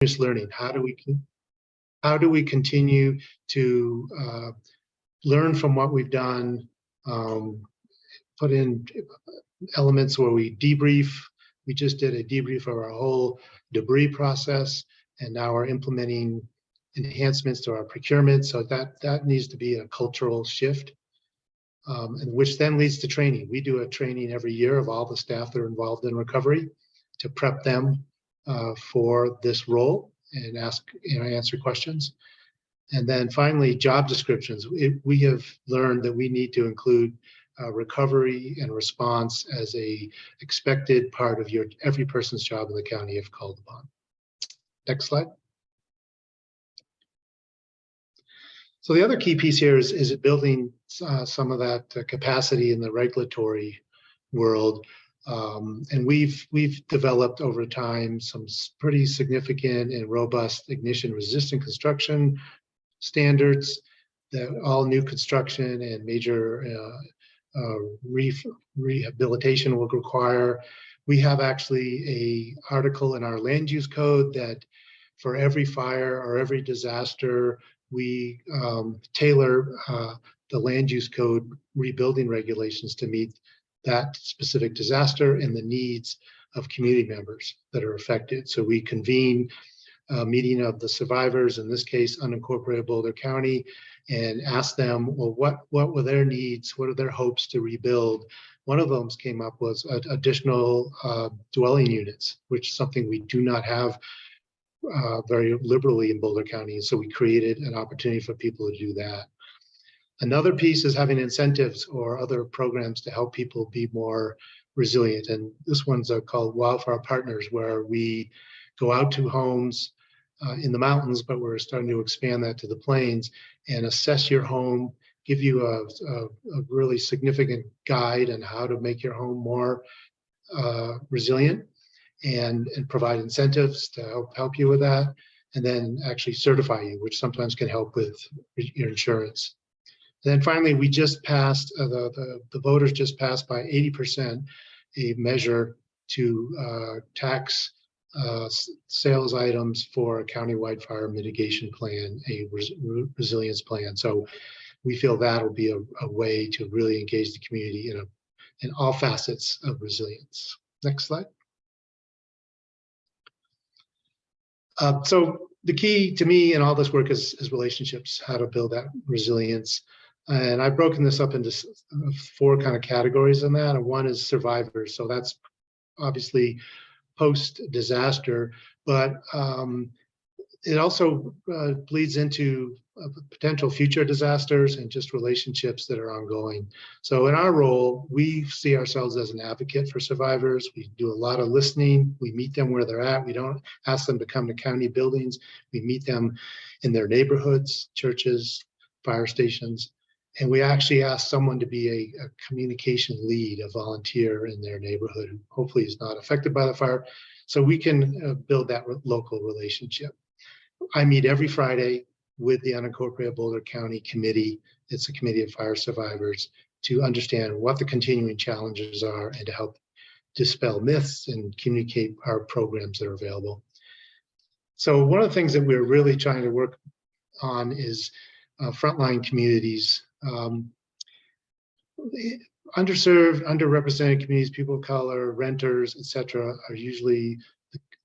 learning. How do we continue to learn from what we've done, put in elements where we debrief. We just did a debrief of our whole debris process, and now we're implementing enhancements to our procurement. So that needs to be a cultural shift, and which then leads to training. We do a training every year of all the staff that are involved in recovery to prep them for this role and answer questions. And then finally, job descriptions. We have learned that we need to include recovery and response as a expected part of every person's job in the county if called upon. Next slide. So the other key piece here is building some of that capacity in the regulatory world. And we've developed over time some pretty significant and robust ignition resistant construction standards that all new construction and major rehabilitation will require. We have actually an article in our land use code that for every fire or every disaster, we tailor the land use code rebuilding regulations to meet that specific disaster and the needs of community members that are affected. So we convene a meeting of the survivors, in this case, unincorporated Boulder County, and ask them, well, what were their needs? What are their hopes to rebuild? One of them came up was additional dwelling units, which is something we do not have very liberally in Boulder County. So we created an opportunity for people to do that. Another piece is having incentives or other programs to help people be more resilient. And this one's called Wildfire Partners, where we go out to homes in the mountains, but we're starting to expand that to the plains and assess your home, give you a really significant guide on how to make your home more resilient and provide incentives to help you with that, and then actually certify you, which sometimes can help with your insurance. And then finally, we just passed, the voters just passed by 80% a measure to tax sales items for a countywide fire mitigation plan, a resilience plan. So we feel that will be a way to really engage the community in all facets of resilience. Next slide. So the key to me in all this work is relationships, how to build that resilience. And I've broken this up into 4 kind of categories in that. And one is survivors. So that's obviously post-disaster, but it also bleeds into potential future disasters and just relationships that are ongoing. So in our role, we see ourselves as an advocate for survivors. We do a lot of listening. We meet them where they're at. We don't ask them to come to county buildings. We meet them in their neighborhoods, churches, fire stations. And we actually ask someone to be a communication lead, a volunteer in their neighborhood who hopefully is not affected by the fire, so we can build that local relationship. I meet every Friday with the unincorporated Boulder County Committee. It's a committee of fire survivors to understand what the continuing challenges are and to help dispel myths and communicate our programs that are available. So one of the things that we're really trying to work on is frontline communities. Underserved, underrepresented communities, people of color, renters, etc., are usually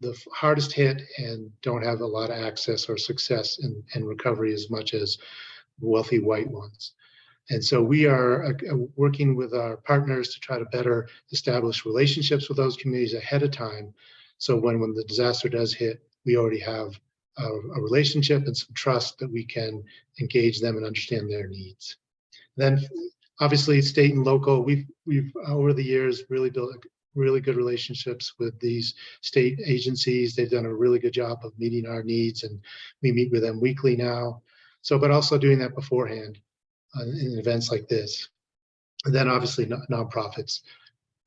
the hardest hit and don't have a lot of access or success in recovery as much as wealthy white ones. And so we are working with our partners to try to better establish relationships with those communities ahead of time. So when the disaster does hit, we already have a relationship and some trust that we can engage them and understand their needs. Then obviously state and local, we've over the years really built really good relationships with these state agencies. They've done a really good job of meeting our needs, and we meet with them weekly now. So, but also doing that beforehand in events like this. And then obviously nonprofits.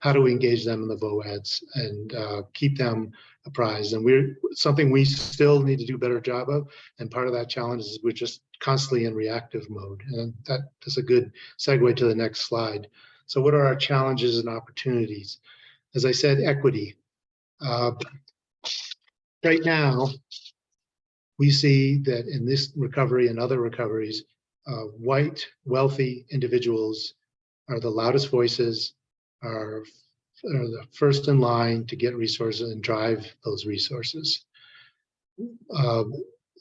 How do we engage them in the VOADs and keep them apprised? And something we still need to do a better job of. And part of that challenge is we're just constantly in reactive mode. And that's a good segue to the next slide. So what are our challenges and opportunities? As I said, equity. Right now, We see that in this recovery and other recoveries, white, wealthy individuals are the loudest voices, are the first in line to get resources and drive those resources.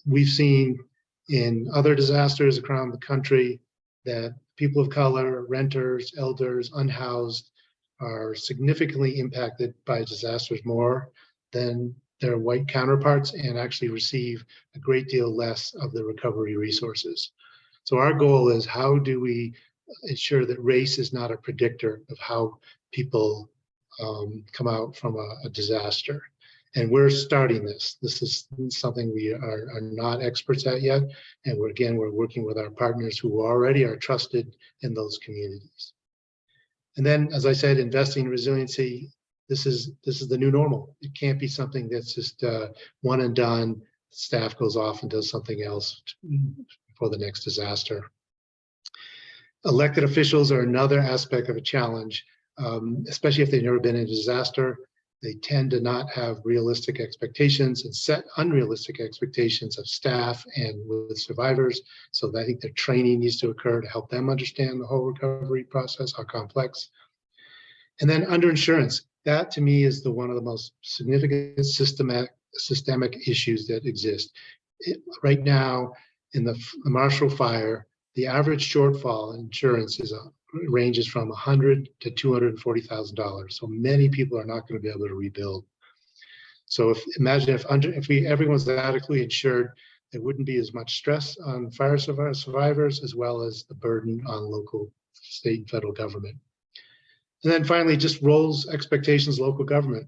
We've seen in other disasters around the country that people of color, renters, elders, unhoused are significantly impacted by disasters more than their white counterparts and actually receive a great deal less of the recovery resources. So our goal is, how do we ensure that race is not a predictor of how people come out from a disaster? And we're starting this. This is something we are not experts at yet. And we're working with our partners who already are trusted in those communities. And then, as I said, investing in resiliency, this is the new normal. It can't be something that's just one and done. Staff goes off and does something else for the next disaster. Elected officials are another aspect of a challenge, especially if they've never been in a disaster. They tend to not have realistic expectations and set unrealistic expectations of staff and with survivors. So I think their training needs to occur to help them understand the whole recovery process, how complex. And then underinsurance, that to me is one of the most significant systemic issues that exist. Right now, in the Marshall Fire, the average shortfall in insurance ranges from $100,000 to $240,000. So many people are not going to be able to rebuild. So imagine if everyone's adequately insured, there wouldn't be as much stress on fire survivors, as well as the burden on local, state, and federal government. And then finally, just roles, expectations, local government.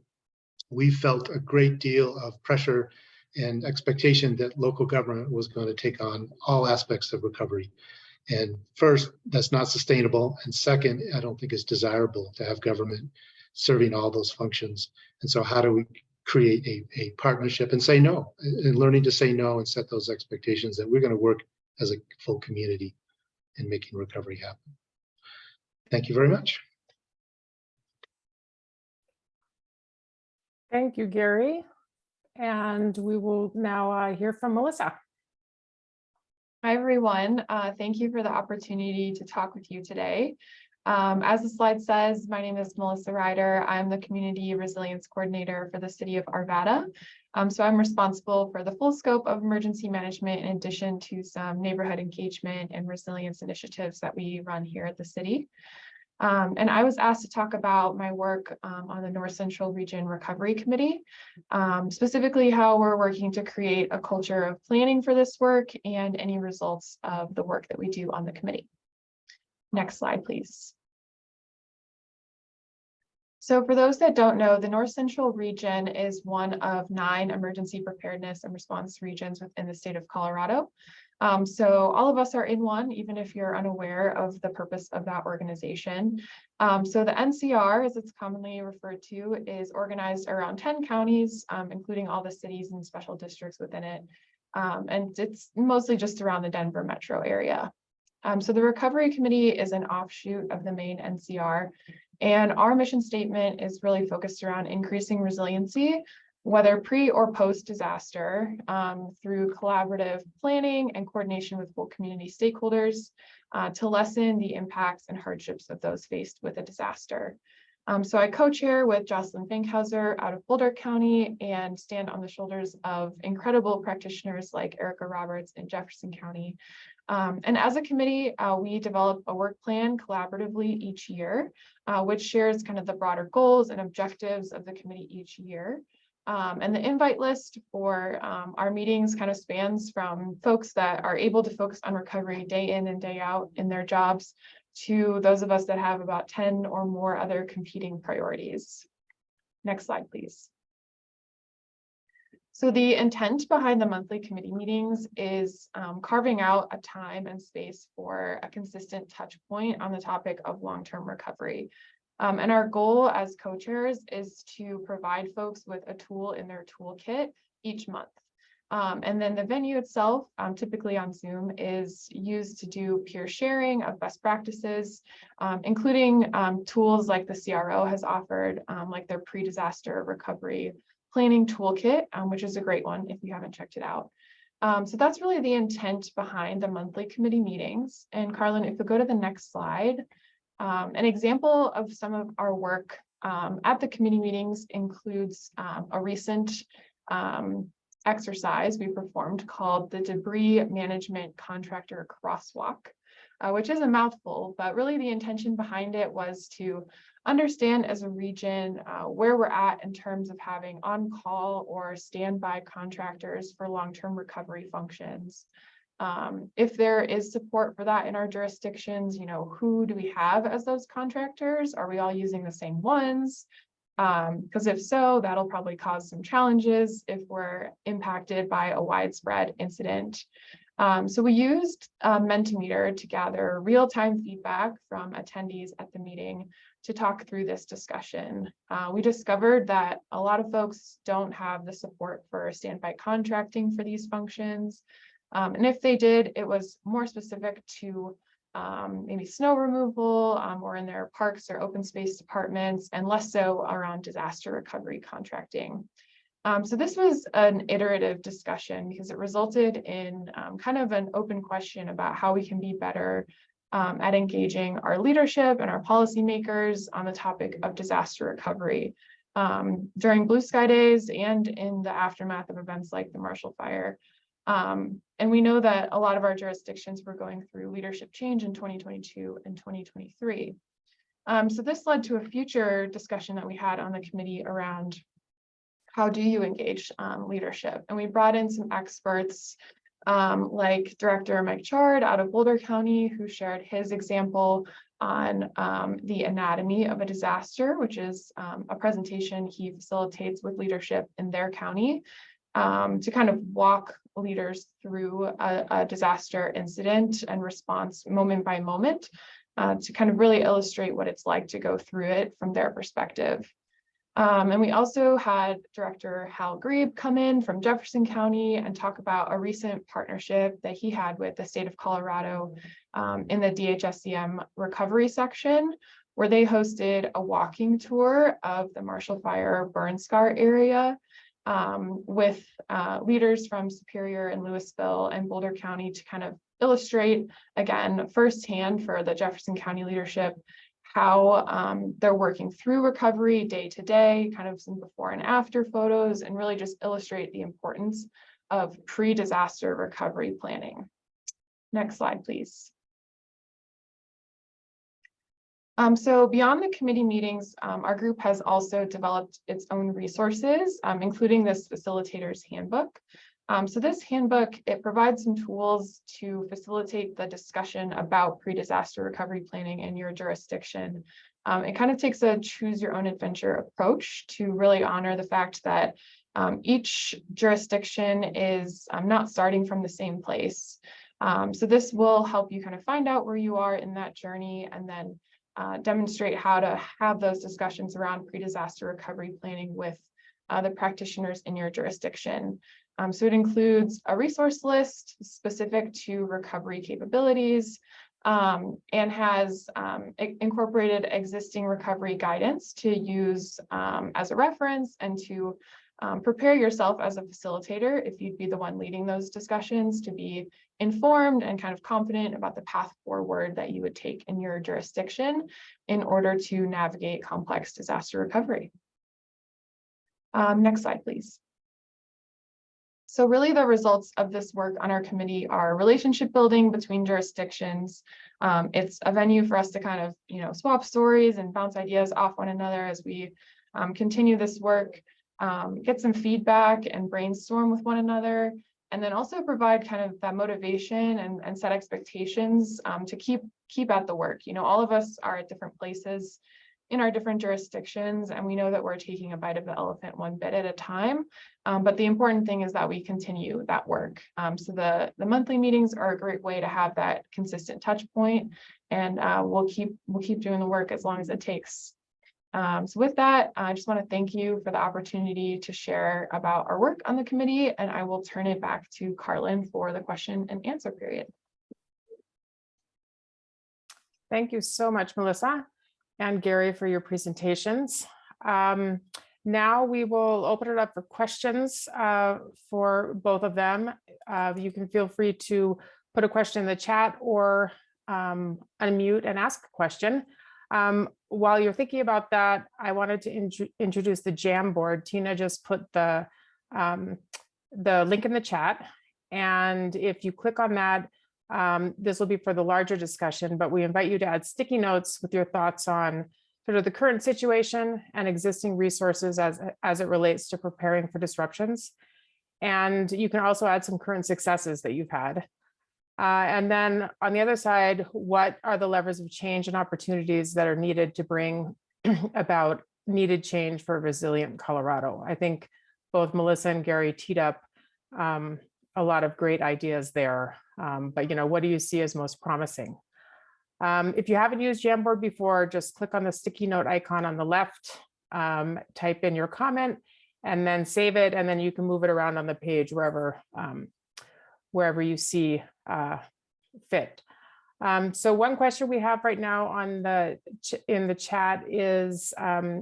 We felt a great deal of pressure and expectation that local government was going to take on all aspects of recovery. And first, that's not sustainable. And second, I don't think it's desirable to have government serving all those functions. And so how do we create a partnership and say no, and learning to say no and set those expectations that we're going to work as a full community in making recovery happen. Thank you very much. Thank you, Gary. And we will now hear from Melissa. Hi, everyone. Thank you for the opportunity to talk with you today. As the slide says, my name is Melissa Ryder. I'm the Community Resilience Coordinator for the City of Arvada. So I'm responsible for the full scope of emergency management, in addition to some neighborhood engagement and resilience initiatives that we run here at the city. And I was asked to talk about my work on the North Central Region Recovery Committee, specifically how we're working to create a culture of planning for this work and any results of the work that we do on the committee. Next slide, please. So for those that don't know, the North Central Region is one of 9 emergency preparedness and response regions within the state of Colorado. So all of us are in one, even if you're unaware of the purpose of that organization. So the NCR, as it's commonly referred to, is organized around 10 counties, including all the cities and special districts within it. And it's mostly just around the Denver metro area. So the Recovery Committee is an offshoot of the main NCR. And our mission statement is really focused around increasing resiliency, whether pre or post disaster, through collaborative planning and coordination with full community stakeholders to lessen the impacts and hardships of those faced with a disaster. So I co-chair with Jocelyn Finkhauser out of Boulder County and stand on the shoulders of incredible practitioners like Erica Roberts in Jefferson County. And as a committee, we develop a work plan collaboratively each year, which shares kind of the broader goals and objectives of the committee each year. And the invite list for our meetings kind of spans from folks that are able to focus on recovery day in and day out in their jobs to those of us that have about 10 or more other competing priorities. Next slide, please. So the intent behind the monthly committee meetings is carving out a time and space for a consistent touch point on the topic of long-term recovery. And our goal as co-chairs is to provide folks with a tool in their toolkit each month. And then the venue itself, typically on Zoom, is used to do peer sharing of best practices, including tools like the CRO has offered, like their pre-disaster recovery planning toolkit, which is a great one if you haven't checked it out. So that's really the intent behind the monthly committee meetings. And Carlin, if we go to the next slide, an example of some of our work at the committee meetings includes a recent exercise we performed called the Debris Management Contractor Crosswalk, which is a mouthful, but really the intention behind it was to understand as a region where we're at in terms of having on-call or standby contractors for long-term recovery functions. If there is support for that in our jurisdictions, who do we have as those contractors? Are we all using the same ones? Because if so, that'll probably cause some challenges if we're impacted by a widespread incident. So we used Mentimeter to gather real-time feedback from attendees at the meeting to talk through this discussion. We discovered that a lot of folks don't have the support for standby contracting for these functions. And if they did, it was more specific to maybe snow removal or in their parks or open space departments, and less so around disaster recovery contracting. So this was an iterative discussion because it resulted in kind of an open question about how we can be better at engaging our leadership and our policymakers on the topic of disaster recovery during Blue Sky Days and in the aftermath of events like the Marshall Fire. And we know that a lot of our jurisdictions were going through leadership change in 2022 and 2023. So this led to a future discussion that we had on the committee around how do you engage leadership? And we brought in some experts like Director Mike Chard out of Boulder County, who shared his example on the anatomy of a disaster, which is a presentation he facilitates with leadership in their county to kind of walk leaders through a disaster incident and response moment by moment to kind of really illustrate what it's like to go through it from their perspective. And we also had Director Hal Grebe come in from Jefferson County and talk about a recent partnership that he had with the state of Colorado in the DHSCM recovery section, where they hosted a walking tour of the Marshall Fire burn scar area with leaders from Superior and Louisville and Boulder County to kind of illustrate, again, firsthand for the Jefferson County leadership, how they're working through recovery day to day, kind of some before and after photos, and really just illustrate the importance of pre-disaster recovery planning. Next slide, please. So beyond the committee meetings, our group has also developed its own resources, including this facilitator's handbook. So this handbook, it provides some tools to facilitate the discussion about pre-disaster recovery planning in your jurisdiction. It kind of takes a choose your own adventure approach to really honor the fact that each jurisdiction is not starting from the same place. So this will help you kind of find out where you are in that journey and then demonstrate how to have those discussions around pre-disaster recovery planning with the practitioners in your jurisdiction. So it includes a resource list specific to recovery capabilities and has incorporated existing recovery guidance to use as a reference and to prepare yourself as a facilitator, if you'd be the one leading those discussions, to be informed and kind of confident about the path forward that you would take in your jurisdiction in order to navigate complex disaster recovery. Next slide, please. So really the results of this work on our committee are relationship building between jurisdictions. It's a venue for us to kind of, swap stories and bounce ideas off one another as we continue this work, get some feedback and brainstorm with one another, and then also provide kind of that motivation and set expectations to keep at the work. All of us are at different places in our different jurisdictions, and we know that we're taking a bite of the elephant one bit at a time. But the important thing is that we continue that work. So the monthly meetings are a great way to have that consistent touch point, and we'll keep doing the work as long as it takes. So with that, I just want to thank you for the opportunity to share about our work on the committee, and I will turn it back to Carlin for the question and answer period. Thank you so much, Melissa and Gary, for your presentations. Now we will open it up for questions for both of them. You can feel free to put a question in the chat or unmute and ask a question. While you're thinking about that, I wanted to introduce the Jamboard. Tina just put the link in the chat. And if you click on that, this will be for the larger discussion, but we invite you to add sticky notes with your thoughts on sort of the current situation and existing resources as it relates to preparing for disruptions. And you can also add some current successes that you've had. And then on the other side, what are the levers of change and opportunities that are needed to bring about needed change for a resilient Colorado? I think both Melissa and Gary teed up a lot of great ideas there. But what do you see as most promising? If you haven't used Jamboard before, just click on the sticky note icon on the left, type in your comment, and then save it, and then you can move it around on the page wherever you see fit. So one question we have right now in the chat is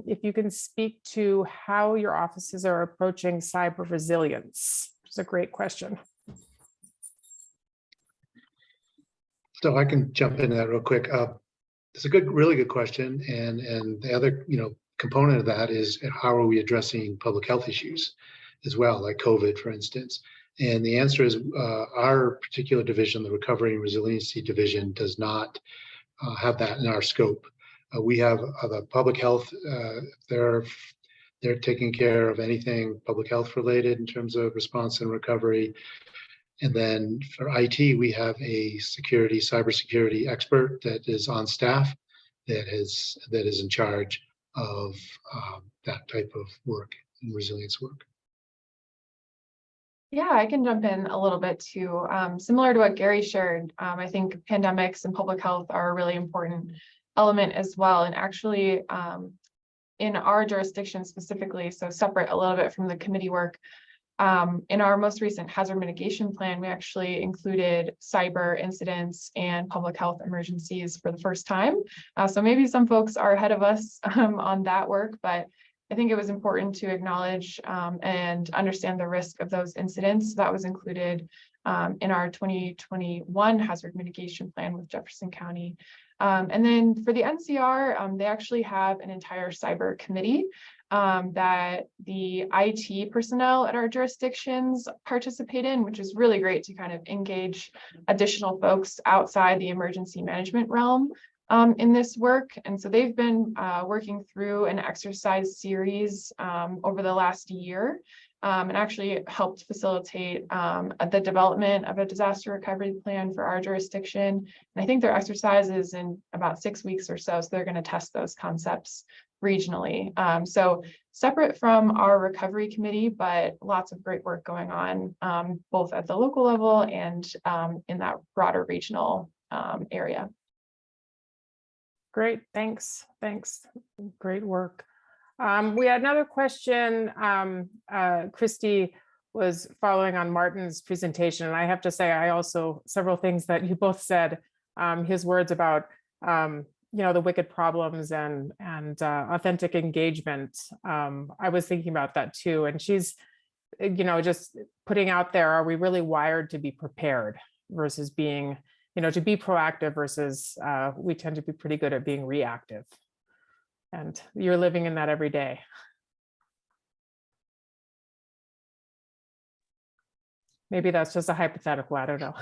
if you can speak to how your offices are approaching cyber resilience. It's a great question. So I can jump into that real quick. It's a really good question, and the other component of that is how are we addressing public health issues as well, like COVID, for instance. And the answer is our particular division, the Recovery and Resiliency Division, does not have that in our scope. We have the public health. They're taking care of anything public health related in terms of response and recovery. And then for IT, we have a cybersecurity expert that is on staff that is in charge of that type of work and resilience work. Yeah, I can jump in a little bit too. Similar to what Gary shared, I think pandemics and public health are a really important element as well. And actually, in our jurisdiction specifically, so separate a little bit from the committee work, in our most recent hazard mitigation plan, we actually included cyber incidents and public health emergencies for the first time. So maybe some folks are ahead of us on that work, but I think it was important to acknowledge and understand the risk of those incidents. That was included in our 2021 hazard mitigation plan with Jefferson County. And then for the NCR, they actually have an entire cyber committee that the IT personnel at our jurisdictions participate in, which is really great to kind of engage additional folks outside the emergency management realm in this work. And so they've been working through an exercise series over the last year and actually helped facilitate the development of a disaster recovery plan for our jurisdiction. And I think their exercise is in about 6 weeks or so. So they're going to test those concepts regionally. So separate from our recovery committee, but lots of great work going on both at the local level and in that broader regional area. Great, thanks. Great work. We had another question. Christy was following on Martin's presentation, and I have to say, I also, several things that you both said, his words about, the wicked problems and authentic engagement. I was thinking about that too. And she's, just putting out there, are we really wired to be prepared versus being, to be proactive versus we tend to be pretty good at being reactive. And you're living in that every day. Maybe that's just a hypothetical, I don't know.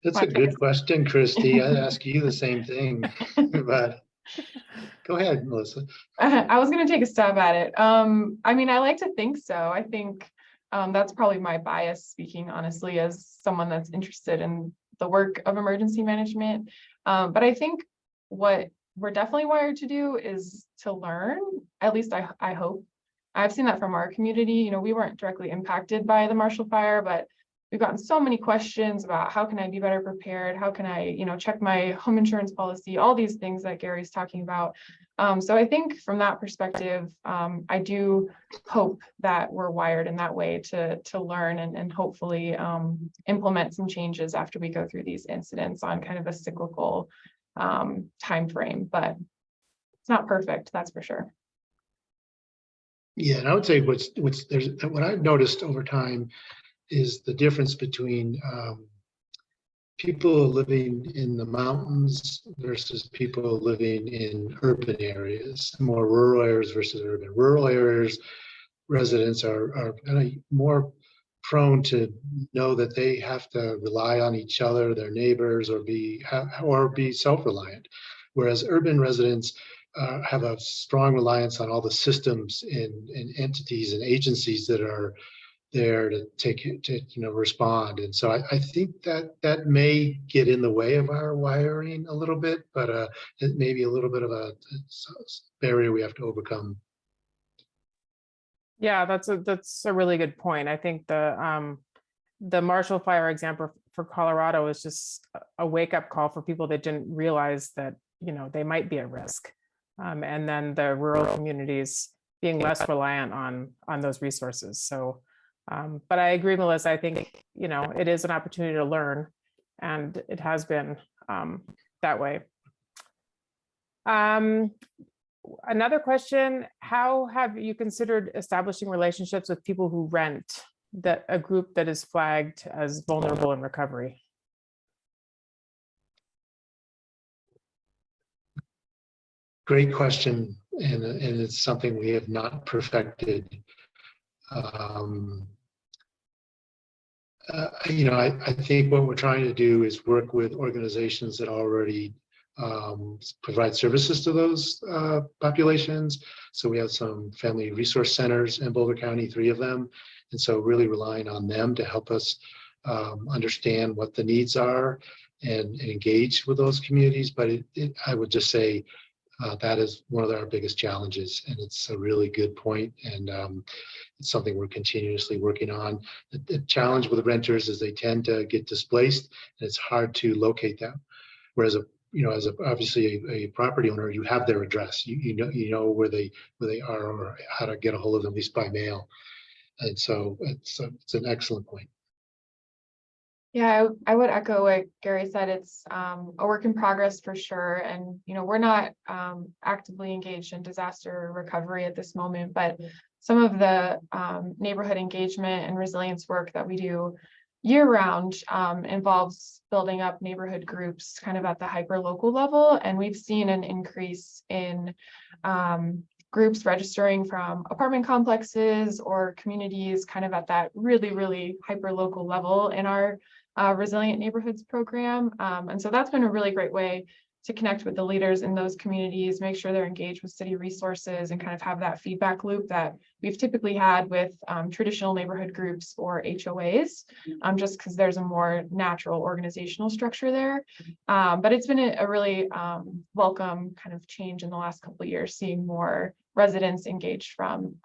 That's a good question, Christy. I'd ask you the same thing, but go ahead, Melissa. I was going to take a stab at it. I mean, I like to think so. I think that's probably my bias speaking, honestly, as someone that's interested in the work of emergency management. But I think what we're definitely wired to do is to learn, at least I hope. I've seen that from our community. We weren't directly impacted by the Marshall Fire, but we've gotten so many questions about how can I be better prepared? How can I, check my home insurance policy, all these things that Gary's talking about. So I think from that perspective, I do hope that we're wired in that way to learn and hopefully implement some changes after we go through these incidents on kind of a cyclical time frame. But it's not perfect, that's for sure. Yeah, and I would say what I've noticed over time is the difference between people living in the mountains versus people living in urban areas, more rural areas versus urban. Rural areas residents are kind of more prone to know that they have to rely on each other, their neighbors, or be self-reliant, whereas urban residents have a strong reliance on all the systems and entities and agencies that are there to respond. And so I think that may get in the way of our wiring a little bit, but it may be a little bit of a barrier we have to overcome. Yeah, that's a really good point. I think the Marshall Fire example for Colorado is just a wake-up call for people that didn't realize that, they might be at risk. And then the rural communities being less reliant on those resources. So, but I agree, Melissa, I think, it is an opportunity to learn, and it has been that way. Another question, how have you considered establishing relationships with people who rent, that a group that is flagged as vulnerable in recovery? Great question, and it's something we have not perfected. I think what we're trying to do is work with organizations that already provide services to those populations. So we have some family resource centers in Boulder County, 3 of them. And so really relying on them to help us understand what the needs are and engage with those communities. But I would just say that is one of our biggest challenges. And it's a really good point. And it's something we're continuously working on. The challenge with the renters is they tend to get displaced, and it's hard to locate them. Whereas obviously a property owner, you have their address, you know where they are, or how to get a hold of them, at least by mail. And so it's an excellent point. Yeah, I would echo what Gary said. It's a work in progress for sure. And, we're not actively engaged in disaster recovery at this moment, but some of the neighborhood engagement and resilience work that we do year round involves building up neighborhood groups kind of at the hyper local level. And we've seen an increase in groups registering from apartment complexes or communities kind of at that really, really hyper local level in our Resilient Neighborhoods program. And so that's been a really great way to connect with the leaders in those communities, make sure they're engaged with city resources, and kind of have that feedback loop that we've typically had with traditional neighborhood groups or HOAs, just because there's a more natural organizational structure there. But it's been a really welcome kind of change in the last couple of years, seeing more residents engaged from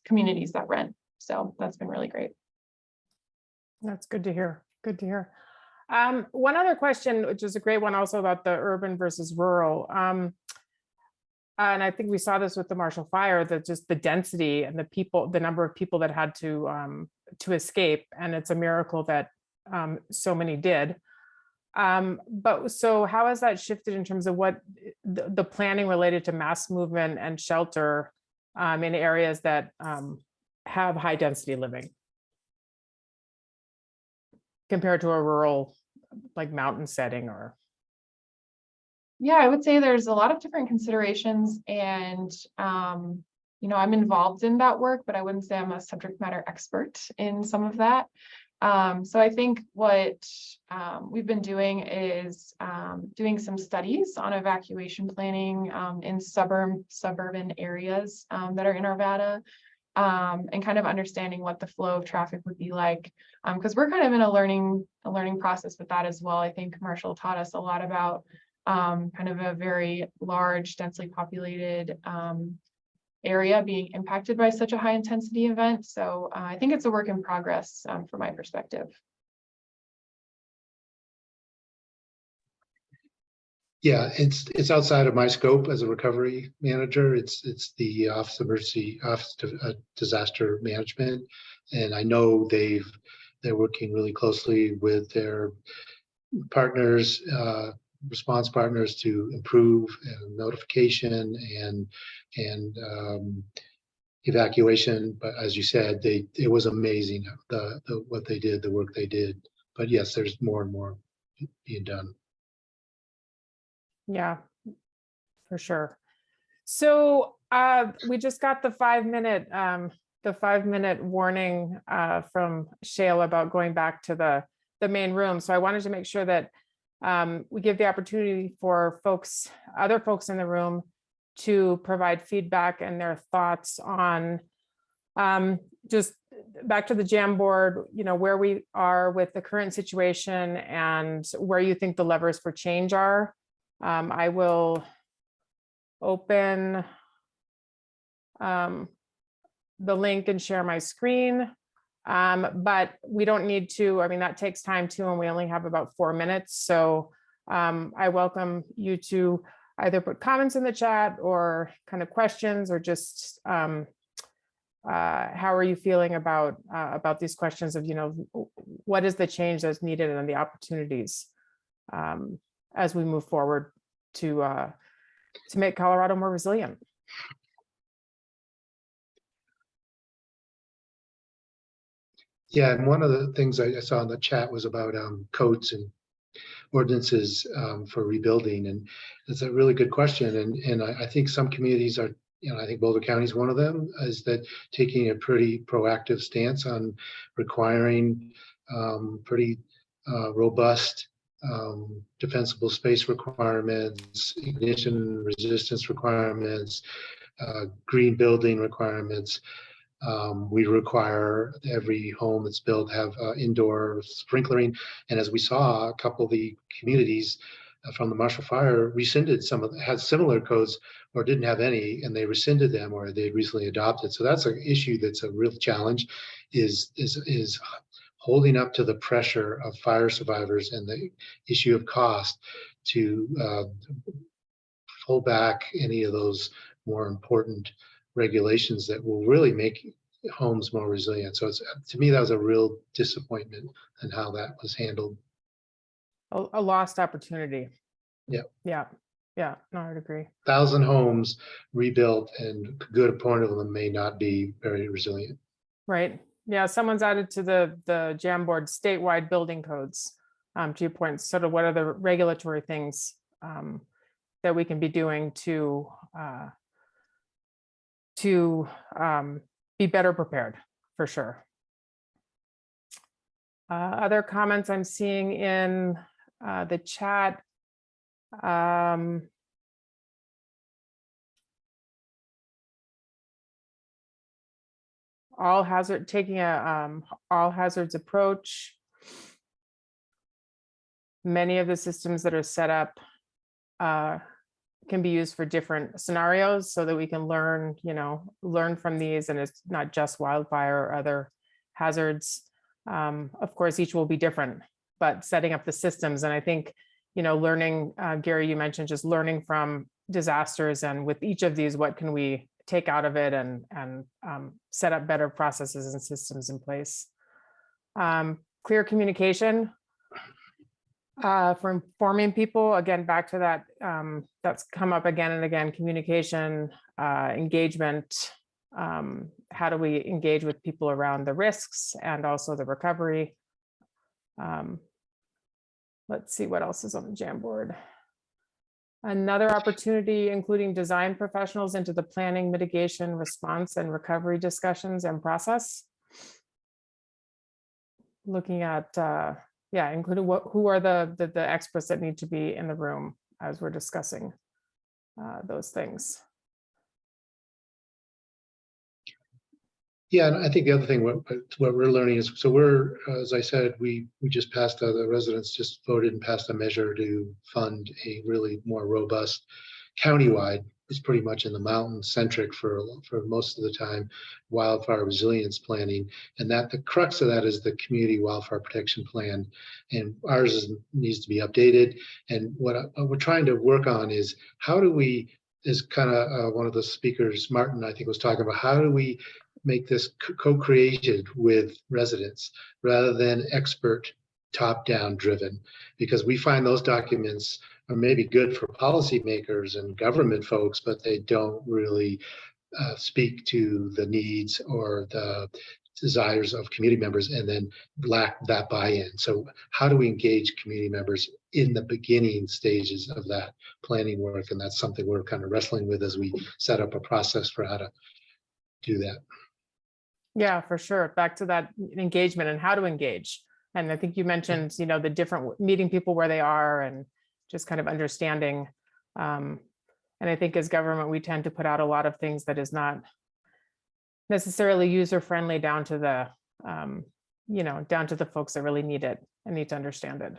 communities that rent. So that's been really great. That's good to hear. Good to hear. One other question, which is a great one also about the urban versus rural. And I think we saw this with the Marshall Fire, that just the density and the number of people that had to escape. And it's a miracle that so many did. But so how has that shifted in terms of what the planning related to mass movement and shelter in areas that have high density living, compared to a rural, like mountain setting? Or yeah, I would say there's a lot of different considerations, and I'm involved in that work, but I wouldn't say I'm a subject matter expert in some of that. So I think what we've been doing is doing some studies on evacuation planning in suburban areas that are in Arvada. And kind of understanding what the flow of traffic would be like, because we're kind of in a learning process with that as well. I think Marshall taught us a lot about kind of a very large, densely populated area being impacted by such a high intensity event. So I think it's a work in progress from my perspective. Yeah, it's outside of my scope as a recovery manager. It's the Office of Disaster Management, and I know they're working really closely with their partners response partners to improve notification and evacuation. But as you said, it was amazing what they did, the work they did. But yes, there's more and more being done. Yeah, for sure. So we just got the 5-minute warning from Shale about going back to the main room. So I wanted to make sure that we give the opportunity for other folks in the room to provide feedback and their thoughts on just back to the Jamboard, where we are with the current situation and where you think the levers for change are. I will open the link and share my screen, but we don't need to, that takes time too, and we only have about 4 minutes. So I welcome you to either put comments in the chat or kind of questions, or just how are you feeling about these questions of, what is the change that's needed and the opportunities as we move forward to make Colorado more resilient. Yeah, and one of the things I saw in the chat was about codes and ordinances for rebuilding, and it's a really good question. And I think some communities are, I think Boulder County is one of them, is that taking a pretty proactive stance on requiring pretty robust defensible space requirements, ignition resistance requirements, green building requirements. We require every home that's built have indoor sprinklering. And as we saw, a couple of the communities from the Marshall Fire rescinded had similar codes or didn't have any, and they rescinded them or they recently adopted. So that's an issue that's a real challenge, is holding up to the pressure of fire survivors and the issue of cost to pull back any of those more important regulations that will really make homes more resilient. So to me, that was a real disappointment in how that was handled. A lost opportunity. Yeah. No, I would agree. 1,000 homes rebuilt, and a good point of them may not be very resilient. Right. Yeah, someone's added to the Jamboard statewide building codes. To your point, sort of what are the regulatory things that we can be doing to be better prepared, for sure. Other comments I'm seeing in the chat. Taking a all hazards approach. Many of the systems that are set up can be used for different scenarios, so that we can learn from these, and it's not just wildfire or other hazards. Of course, each will be different, but setting up the systems, and I think, learning, Gary, you mentioned just learning from disasters, and with each of these, what can we take out of it and set up better processes and systems in place. Clear communication for informing people, again, back to that, that's come up again and again, communication, engagement. How do we engage with people around the risks and also the recovery? Let's see what else is on the Jamboard. Another opportunity, including design professionals into the planning, mitigation, response, and recovery discussions and process. Looking at, including who are the experts that need to be in the room as we're discussing those things. Yeah, and I think the other thing, what we're learning is, so we're, as I said, we just passed, the residents just voted and passed a measure to fund a really more robust countywide, it's pretty much in the mountain centric for most of the time, wildfire resilience planning. And that the crux of that is the community wildfire protection plan. And ours needs to be updated. And what we're trying to work on is, how do we, is kind of one of the speakers, Martin, I think, was talking about, how do we make this co-created with residents rather than expert top-down driven, because we find those documents are maybe good for policymakers and government folks, but they don't really speak to the needs or the desires of community members, and then lack that buy-in. So how do we engage community members in the beginning stages of that planning work? And that's something we're kind of wrestling with as we set up a process for how to do that. Yeah, for sure. Back to that engagement and how to engage. And I think you mentioned, you know, the different meeting people where they are and just kind of understanding. And I think as government, we tend to put out a lot of things that is not necessarily user-friendly down to the, you know, down to the folks that really need it and need to understand it.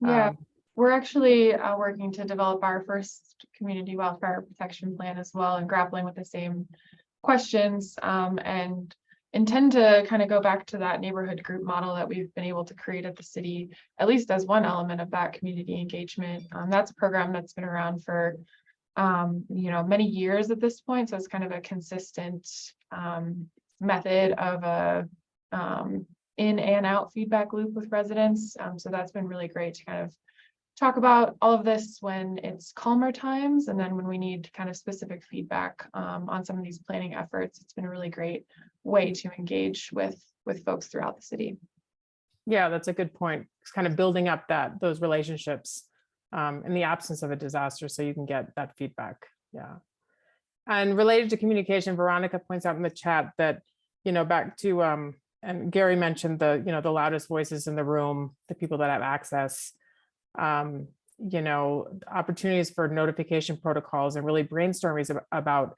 Yeah, we're actually working to develop our first community wildfire protection plan as well, and grappling with the same questions, and intend to kind of go back to that neighborhood group model that we've been able to create at the city, at least as one element of that community engagement. That's a program that's been around for you know, many years at this point. So it's kind of a consistent method of a in and out feedback loop with residents. So that's been really great to kind of talk about all of this when it's calmer times, and then when we need kind of specific feedback on some of these planning efforts. It's been a really great way to engage with folks throughout the city. Yeah, that's a good point. It's kind of building up those relationships in the absence of a disaster, so you can get that feedback. Yeah. And related to communication, Veronica points out in the chat that, you know, back to and Gary mentioned the, you know, the loudest voices in the room, the people that have access, you know, opportunities for notification protocols, and really brainstorming about,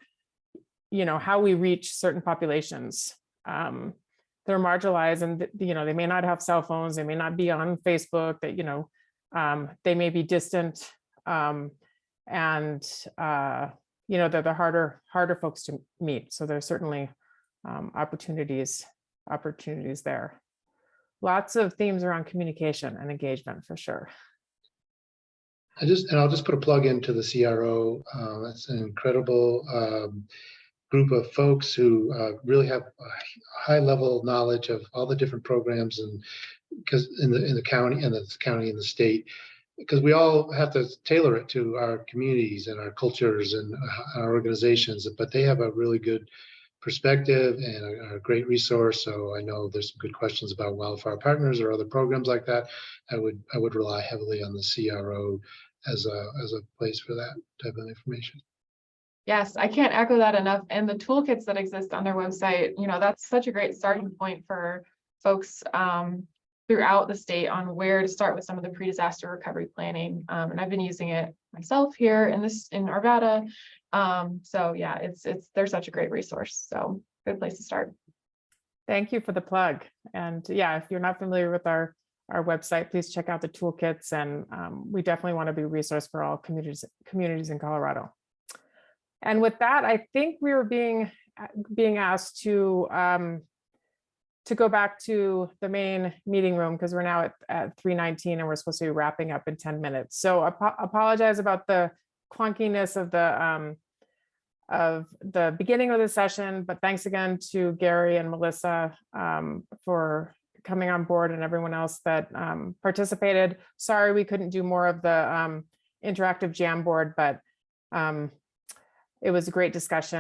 you know, how we reach certain populations. They're marginalized, and, you know, they may not have cell phones, they may not be on Facebook, that, you know, they may be distant, and you know, they're the harder folks to meet. So there's certainly opportunities there. Lots of themes around communication and engagement for sure. I'll just put a plug into the CRO. That's an incredible group of folks who really have a high level knowledge of all the different programs, and because in the county and the state, because we all have to tailor it to our communities and our cultures and our organizations, but they have a really good perspective and a great resource. So I know there's some good questions about wildfire partners or other programs like that. I would rely heavily on the CRO as a place for that type of information. Yes, I can't echo that enough. And the toolkits that exist on their website, you know, that's such a great starting point for folks throughout the state on where to start with some of the pre-disaster recovery planning. And I've been using it myself here in Arvada. So yeah, they're such a great resource. So good place to start. Thank you for the plug. And yeah, if you're not familiar with our website, please check out the toolkits. And we definitely want to be a resource for all communities in Colorado. And with that, I think we were being asked to go back to the main meeting room, because we're now at 3:19 and we're supposed to be wrapping up in 10 minutes. So apologize about the clunkiness of the beginning of the session, but thanks again to Gary and Melissa for coming on board, and everyone else that participated. Sorry we couldn't do more of the interactive Jamboard, but it was a great discussion.